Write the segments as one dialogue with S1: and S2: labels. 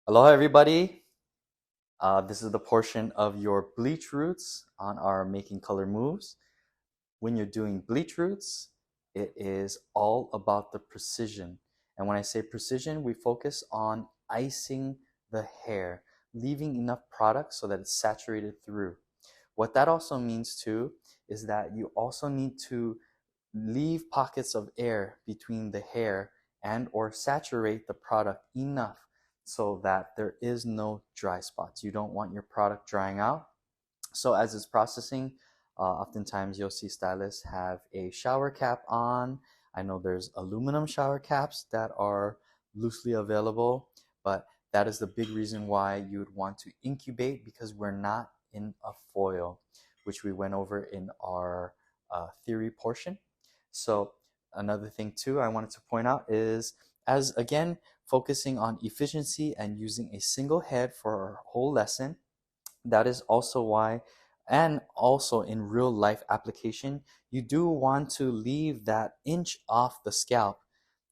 S1: Hello, everybody. This is the portion of your bleach roots on our making color moves. When you're doing bleach roots, it is all about the precision. And when I say precision, we focus on icing the hair, leaving enough product so that it's saturated through. What that also means too is that you also need to leave pockets of air between the hair and or saturate the product enough so that there is no dry spots. You don't want your product drying out. So as it's processing, oftentimes you'll see stylists have a shower cap on. I know there's aluminum shower caps that are loosely available, but that is the big reason why you would want to incubate, because we're not in a foil, which we went over in our theory portion. So another thing too I wanted to point out is, as again, focusing on efficiency and using a single head for our whole lesson, that is also why, and also in real life application, you do want to leave that inch off the scalp.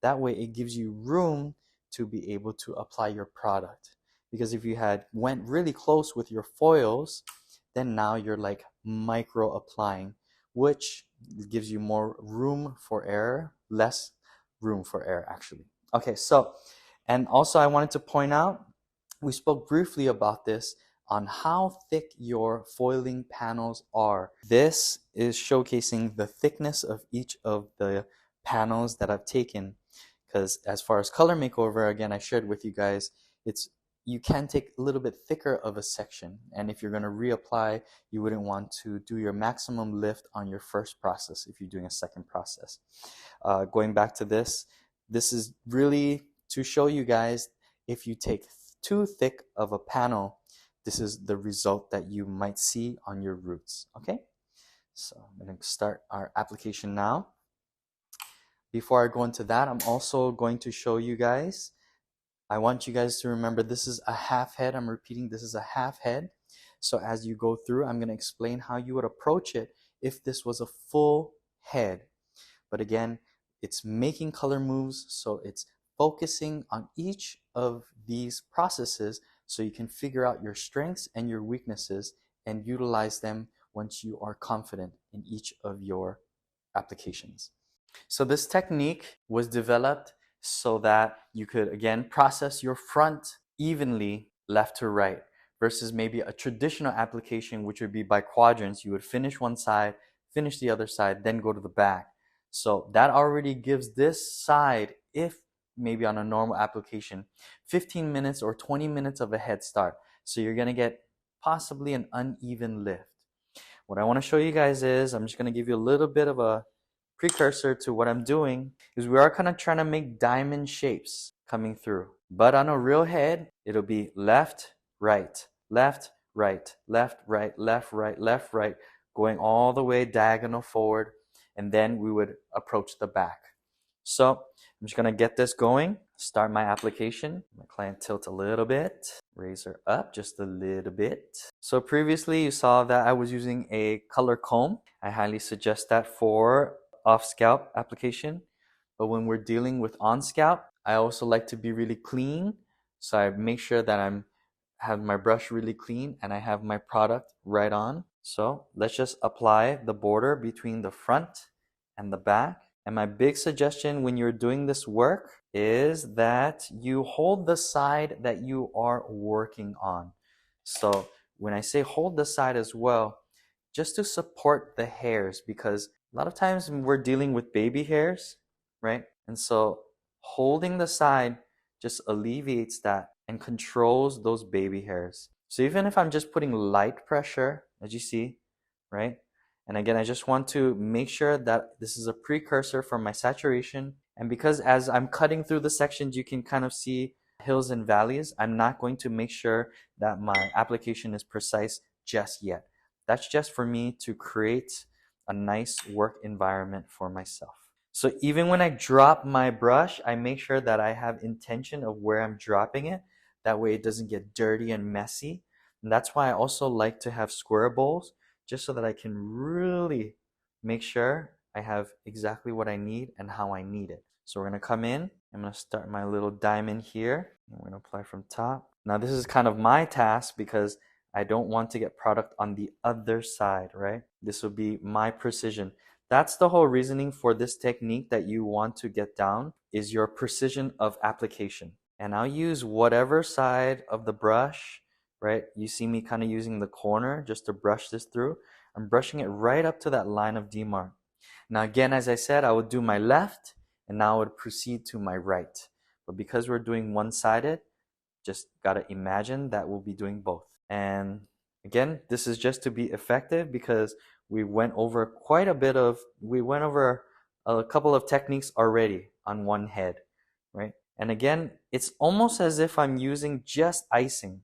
S1: That way it gives you room to be able to apply your product. Because if you had went really close with your foils, then now you're like micro applying, which gives you more room for error, less room for error actually. Okay, so, and also I wanted to point out, we spoke briefly about this on how thick your foiling panels are. This is showcasing the thickness of each of the panels that I've taken, because as far as color makeover, again, I shared with you guys, it's, you can take a little bit thicker of a section, and if you're going to reapply, you wouldn't want to do your maximum lift on your first process if you're doing a second process. Going back to this is really to show you guys, if you take too thick of a panel, this is the result that you might see on your roots. Okay, so I'm going to start our application now. Before I go into that, I'm also going to show you guys, I want you guys to remember this is a half head. I'm repeating, this is a half head. So as you go through, I'm going to explain how you would approach it if this was a full head. But again, it's making color moves, so it's focusing on each of these processes so you can figure out your strengths and your weaknesses and utilize them once you are confident in each of your applications. So this technique was developed so that you could, again, process your front evenly left to right, versus maybe a traditional application, which would be by quadrants. You would finish one side, finish the other side, then go to the back. So that already gives this side, if maybe on a normal application, 15 minutes or 20 minutes of a head start. So you're going to get possibly an uneven lift. What I want to show you guys is, I'm just going to give you a little bit of a precursor to what I'm doing, is we are kind of trying to make diamond shapes coming through. But on a real head, it'll be left, right, left, right, left, right, left, right, left, right, going all the way diagonal forward, and then we would approach the back. So I'm just gonna get this going, start my application. My client tilt a little bit, raise her up just a little bit. So previously you saw that I was using a color comb. I highly suggest that for off scalp application. But when we're dealing with on scalp, I also like to be really clean. So I make sure that I'm have my brush really clean and I have my product right on. So let's just apply the border between the front and the back. And my big suggestion when you're doing this work is that you hold the side that you are working on. So when I say hold the side as well, just to support the hairs, because a lot of times we're dealing with baby hairs, right? And so holding the side just alleviates that and controls those baby hairs. So even if I'm just putting light pressure, as you see, right? And again, I just want to make sure that this is a precursor for my saturation. And because as I'm cutting through the sections, you can kind of see hills and valleys, I'm not going to make sure that my application is precise just yet. That's just for me to create a nice work environment for myself. So even when I drop my brush, I make sure that I have intention of where I'm dropping it. That way it doesn't get dirty and messy. And that's why I also like to have square bowls, just so that I can really make sure I have exactly what I need and how I need it. So we're going to come in. I'm going to start my little diamond here. And we're going to apply from top Now this is kind of my task because I don't want to get product on the other side, right? This will be my precision. That's the whole reasoning for this technique that you want to get down is your precision of application. And I'll use whatever side of the brush, right? You see me kind of using the corner just to brush this through. I'm brushing it right up to that line of demarc. Now again, as I said, I would do my left and now I would proceed to my right. But because we're doing one-sided, just gotta imagine that we'll be doing both. And again, this is just to be effective because we went over a couple of techniques already on one head, right? And again, it's almost as if I'm using just icing.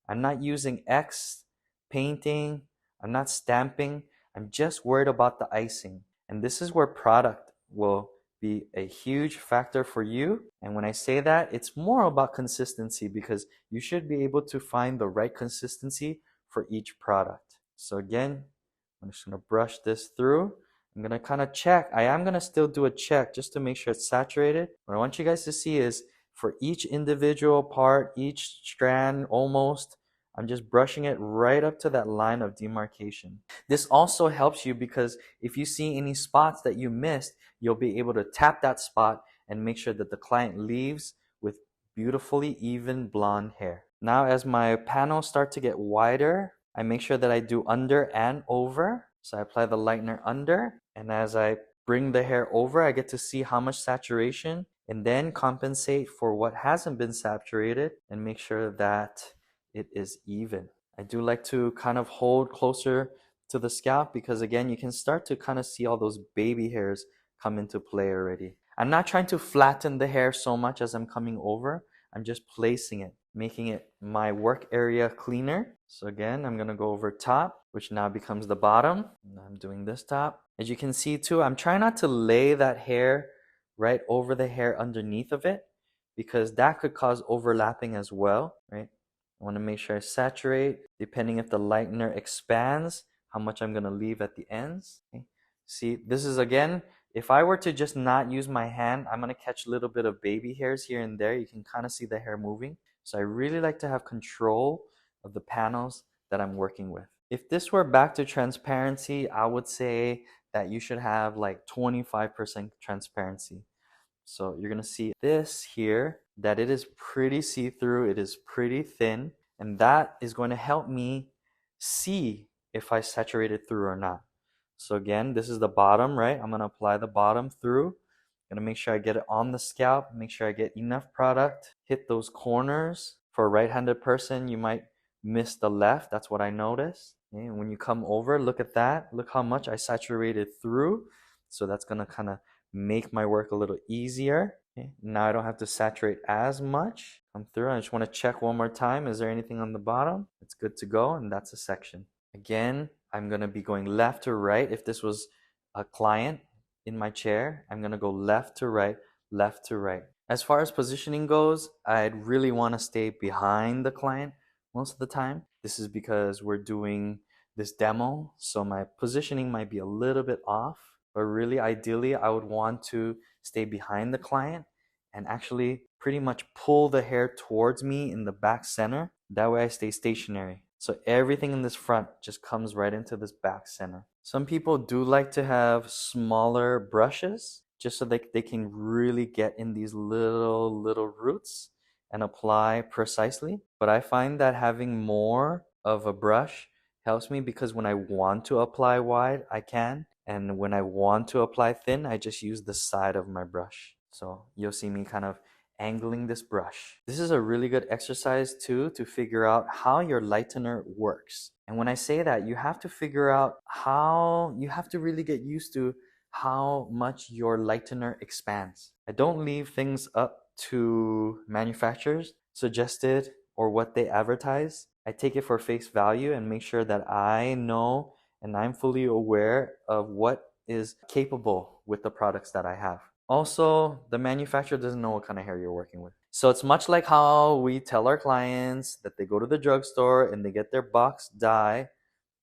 S1: I'm not using X painting, I'm not stamping, I'm just worried about the icing. And this is where product will be a huge factor for you. And when I say that, it's more about consistency because you should be able to find the right consistency for each product. So again, I'm just going to brush this through. I'm going to kind of check. I am going to still do a check just to make sure it's saturated. What I want you guys to see is for each individual part, each strand almost, I'm just brushing it right up to that line of demarcation. This also helps you because if you see any spots that you missed, you'll be able to tap that spot and make sure that the client leaves with beautifully even blonde hair. Now as my panels start to get wider, I make sure that I do under and over. So I apply the lightener under, and as I bring the hair over, I get to see how much saturation and then compensate for what hasn't been saturated and make sure that it is even. I do like to kind of hold closer to the scalp because again, you can start to kind of see all those baby hairs come into play already. I'm not trying to flatten the hair so much as I'm coming over. I'm just placing it, making it my work area cleaner. So again, I'm gonna go over top, which now becomes the bottom. And I'm doing this top. As you can see too, I'm trying not to lay that hair right over the hair underneath of it because that could cause overlapping as well, right? I want to make sure I saturate, depending if the lightener expands, how much I'm going to leave at the ends. Okay. See, this is again, if I were to just not use my hand, I'm going to catch a little bit of baby hairs here and there. You can kind of see the hair moving. So I really like to have control of the panels that I'm working with. If this were back to transparency, I would say that you should have like 25% transparency. So you're going to see this here, that it is pretty see-through, it is pretty thin, and that is going to help me see if I saturated through or not. So again, this is the bottom, right? I'm going to apply the bottom through. I'm going to make sure I get it on the scalp, make sure I get enough product, hit those corners. For a right-handed person, you might miss the left. That's what I noticed. Okay? And when you come over, look at that. Look how much I saturated through. So that's going to kind of make my work a little easier. Okay. Now I don't have to saturate as much. Come through. I just want to check one more time. Is there anything on the bottom? It's good to go, and that's a section. Again, I'm going to be going left to right. If this was a client in my chair, I'm going to go left to right, left to right. As far as positioning goes, I'd really want to stay behind the client most of the time. This is because we're doing this demo, so my positioning might be a little bit off. But really, ideally, I would want to stay behind the client and actually pretty much pull the hair towards me in the back center. That way I stay stationary. So everything in this front just comes right into this back center. Some people do like to have smaller brushes just so they can really get in these little roots and apply precisely. But I find that having more of a brush helps me because when I want to apply wide, I can. And when I want to apply thin, I just use the side of my brush. So you'll see me kind of angling this brush. This is a really good exercise too to figure out how your lightener works. And when I say that, you have to figure out you have to really get used to how much your lightener expands. I don't leave things up to manufacturers suggested or what they advertise. I take it for face value and make sure that I know and I'm fully aware of what is capable with the products that I have. Also, the manufacturer doesn't know what kind of hair you're working with. So it's much like how we tell our clients that they go to the drugstore and they get their box dye,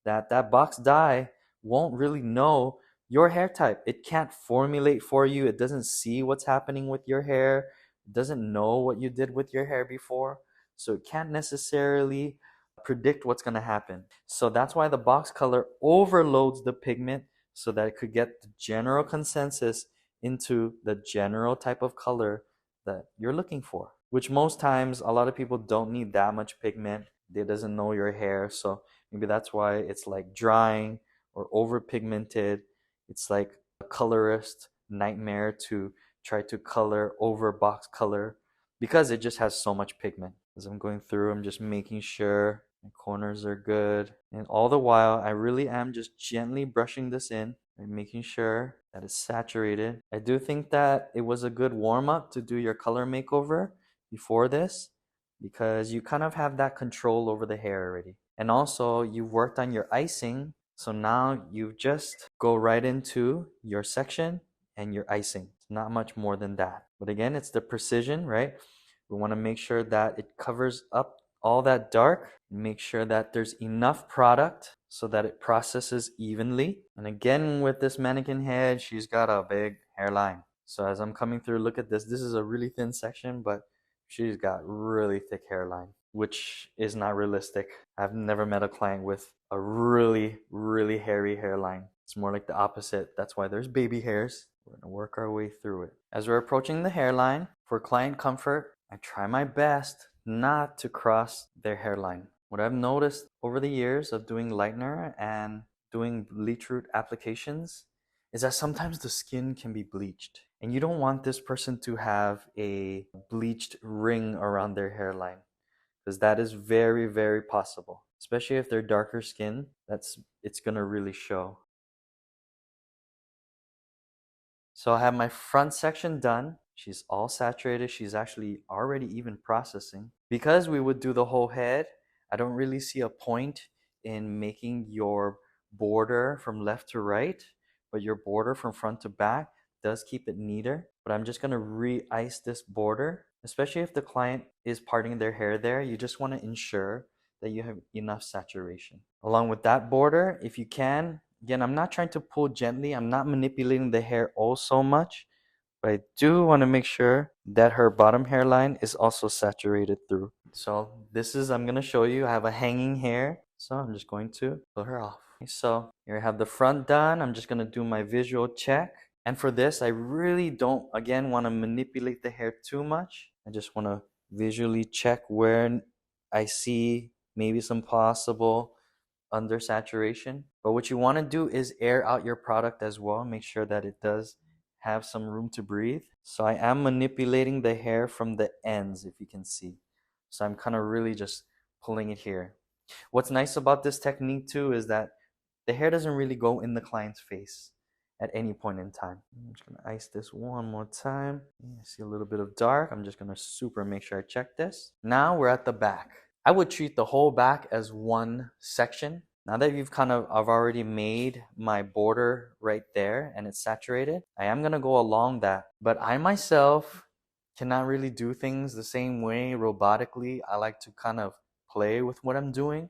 S1: that box dye won't really know your hair type. It can't formulate for you. It doesn't see what's happening with your hair. It doesn't know what you did with your hair before. so it can't necessarily predict what's going to happen. So that's why the box color overloads the pigment so that it could get the general consensus into the general type of color that you're looking for, which most times a lot of people don't need that much pigment. They doesn't know your hair, so maybe that's why it's like drying or over pigmented. It's like a colorist nightmare to try to color over box color because it just has so much pigment. As I'm going through, I'm just making sure my corners are good. And all the while, I really am just gently brushing this in and making sure that it's saturated. I do think that it was a good warm up to do your color makeover before this because you kind of have that control over the hair already. And also, you've worked on your icing. So now you just go right into your section and your icing. Not much more than that. But again, it's the precision, right? We want to make sure that it covers up all that dark. Make sure that there's enough product so that it processes evenly. And again, with this mannequin head, she's got a big hairline. So as I'm coming through, look at this. This is a really thin section, but she's got really thick hairline, which is not realistic. I've never met a client with a really, really hairy hairline. It's more like the opposite. That's why there's baby hairs. We're gonna work our way through it. As we're approaching the hairline, for client comfort, I try my best not to cross their hairline. What I've noticed over the years of doing lightener and doing bleach root applications is that sometimes the skin can be bleached. And you don't want this person to have a bleached ring around their hairline because that is very, very possible. Especially if they're darker skin, it's gonna really show. So I have my front section done. She's all saturated. She's actually already even processing. Because we would do the whole head, I don't really see a point in making your border from left to right, but your border from front to back does keep it neater. But I'm just gonna re-ice this border, especially if the client is parting their hair there. You just wanna ensure that you have enough saturation. Along with that border, if you can, again, I'm not trying to pull gently. I'm not manipulating the hair oh so much, but I do want to make sure that her bottom hairline is also saturated through. So this is, I'm going to show you, I have a hanging hair. So I'm just going to pull her off. So here I have the front done. I'm just going to do my visual check. And for this, I really don't, again, want to manipulate the hair too much. I just want to visually check where I see maybe some possible under saturation. But what you want to do is air out your product as well. Make sure that it does have some room to breathe. So I am manipulating the hair from the ends, if you can see. So I'm kind of really just pulling it here. What's nice about this technique too is that the hair doesn't really go in the client's face at any point in time. I'm just gonna ice this one more time. I see a little bit of dark. I'm just gonna super make sure I check this. Now we're at the back. I would treat the whole back as one section. Now that I've already made my border right there and it's saturated, I am gonna go along that. But I myself cannot really do things the same way robotically. I like to kind of play with what I'm doing.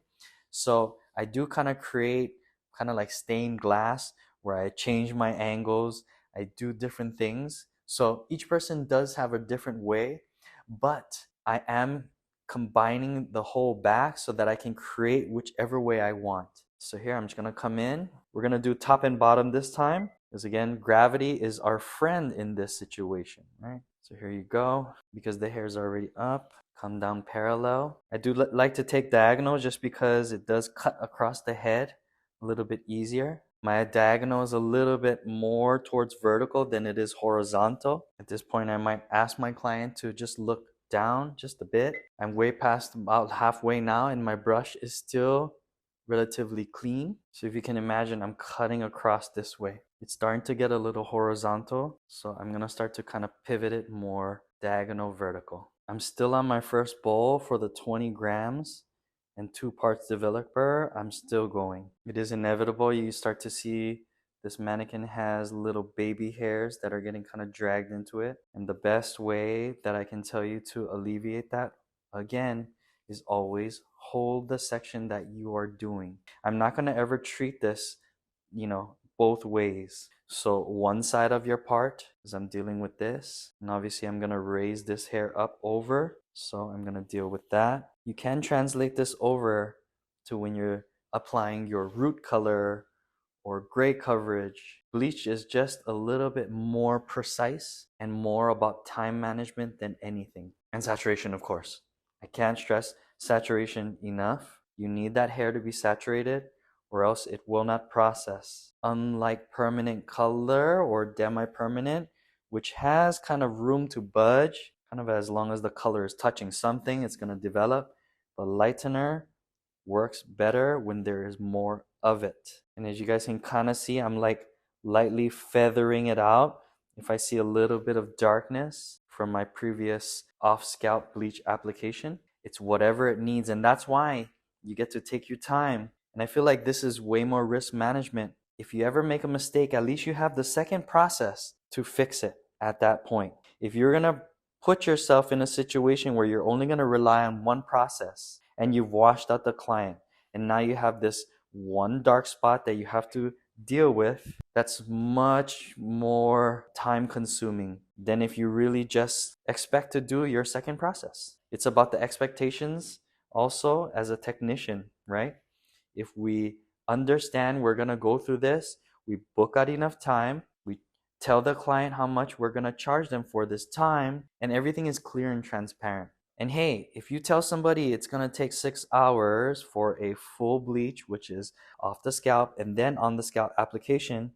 S1: So I do kind of create kind of like stained glass where I change my angles. I do different things. So each person does have a different way, but I am combining the whole back so that I can create whichever way I want. So here I'm just gonna come in. We're gonna do top and bottom this time because again, gravity is our friend in this situation, right? So here you go. Because the hair is already up, come down parallel. I do like to take diagonal just because it does cut across the head a little bit easier. My diagonal is a little bit more towards vertical than it is horizontal. At this point, I might ask my client to just look down just a bit. I'm way past about halfway now and my brush is still relatively clean. So if you can imagine, I'm cutting across this way. It's starting to get a little horizontal. So I'm gonna start to kind of pivot it more diagonal vertical. I'm still on my first bowl for the 20 grams and 2 parts developer. I'm still going. It is inevitable. You start to see this mannequin has little baby hairs that are getting kind of dragged into it. And the best way that I can tell you to alleviate that, again, is always hold the section that you are doing. I'm not going to ever treat this, both ways. So one side of your part, as I'm dealing with this, and obviously I'm gonna raise this hair up over, so I'm gonna deal with that. You can translate this over to when you're applying your root color or gray coverage. Bleach is just a little bit more precise and more about time management than anything. And saturation, of course. I can't stress saturation enough. You need that hair to be saturated or else it will not process. Unlike permanent color or demi-permanent, which has kind of room to budge, kind of as long as the color is touching something, it's going to develop. But lightener works better when there is more of it. And as you guys can kind of see, I'm like lightly feathering it out. If I see a little bit of darkness from my previous off scalp bleach application, it's whatever it needs. And that's why you get to take your time. And I feel like this is way more risk management. If you ever make a mistake, at least you have the second process to fix it at that point. If you're going to put yourself in a situation where you're only going to rely on one process and you've washed out the client, and now you have this one dark spot that you have to deal with, that's much more time consuming than if you really just expect to do your second process. It's about the expectations also as a technician, right? If we understand we're going to go through this, we book out enough time, we tell the client how much we're going to charge them for this time, and everything is clear and transparent. And hey, if you tell somebody it's going to take 6 hours for a full bleach, which is off the scalp and then on the scalp application,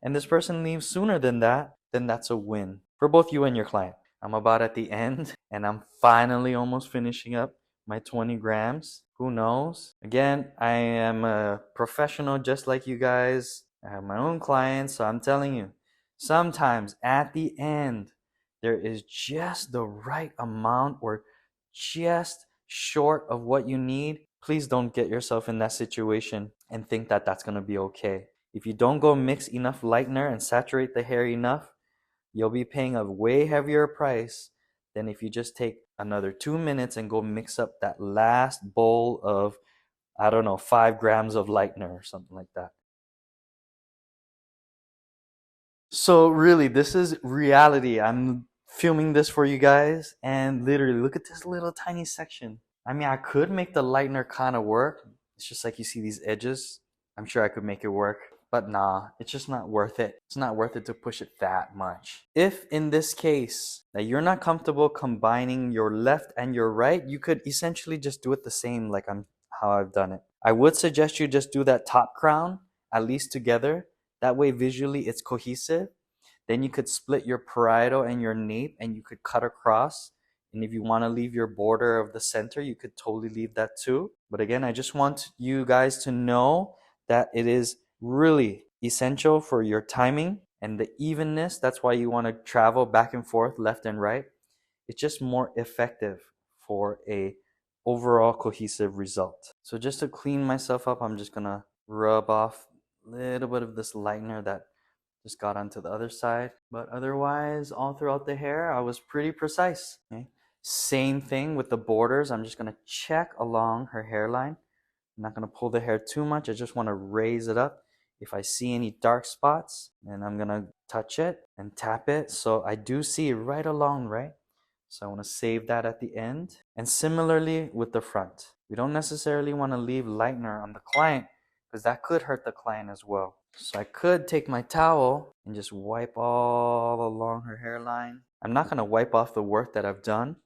S1: and this person leaves sooner than that, then that's a win for both you and your client. I'm about at the end and I'm finally almost finishing up my 20 grams. Who knows? Again, I am a professional just like you guys. I have my own clients, so I'm telling you, sometimes at the end, there is just the right amount or just short of what you need. Please don't get yourself in that situation and think that that's going to be okay. If you don't go mix enough lightener and saturate the hair enough, you'll be paying a way heavier price than if you just take another 2 minutes and go mix up that last bowl of, I don't know, 5 grams of lightener or something like that. So really, this is reality. I'm filming this for you guys, and literally, look at this little tiny section. I mean, I could make the lightener kind of work. It's just like you see these edges. I'm sure I could make it work, but nah, it's just not worth it. It's not worth it to push it that much. If in this case that you're not comfortable combining your left and your right, you could essentially just do it the same like how I've done it. I would suggest you just do that top crown at least together. That way visually it's cohesive. Then you could split your parietal and your nape and you could cut across. And if you want to leave your border of the center, you could totally leave that too. But again, I just want you guys to know that it is really essential for your timing and the evenness. That's why you want to travel back and forth, left and right. It's just more effective for a overall cohesive result. So just to clean myself up, I'm just gonna rub off a little bit of this lightener that just got onto the other side. But otherwise, all throughout the hair, I was pretty precise. Okay? Same thing with the borders. I'm just gonna check along her hairline. I'm not gonna pull the hair too much. I just wanna raise it up. If I see any dark spots, then I'm gonna touch it and tap it. So I do see it right along, right? So I want to save that at the end. And similarly with the front. We don't necessarily want to leave lightener on the client because that could hurt the client as well. So I could take my towel and just wipe all along her hairline. I'm not going to wipe off the work that I've done.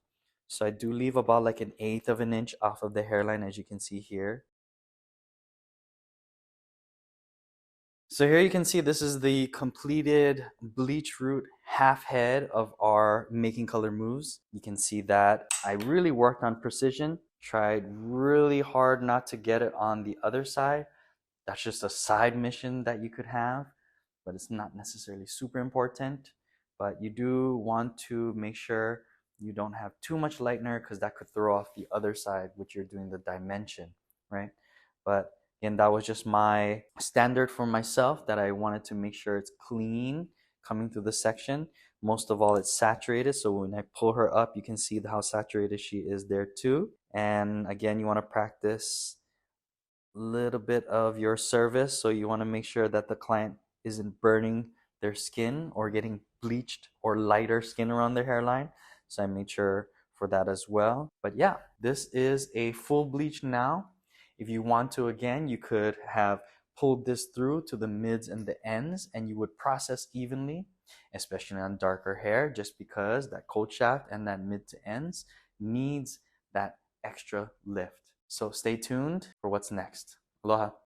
S1: So I do leave about like 1/8 of an inch off of the hairline, as you can see here. So here you can see this is the completed bleach root half head of our making color moves. You can see that I really worked on precision, tried really hard not to get it on the other side. That's just a side mission that you could have, but it's not necessarily super important. But you do want to make sure you don't have too much lightener because that could throw off the other side, which you're doing the dimension, right? But again, that was just my standard for myself that I wanted to make sure it's clean coming through the section. Most of all, it's saturated. So when I pull her up, you can see how saturated she is there too. And again, you want to practice a little bit of your service. So you want to make sure that the client isn't burning their skin or getting bleached or lighter skin around their hairline. So I made sure for that as well. But yeah, this is a full bleach now. If you want to, again, you could have pulled this through to the mids and the ends, and you would process evenly, especially on darker hair, just because that cold shaft and that mid to ends needs that extra lift. So stay tuned for what's next. Aloha.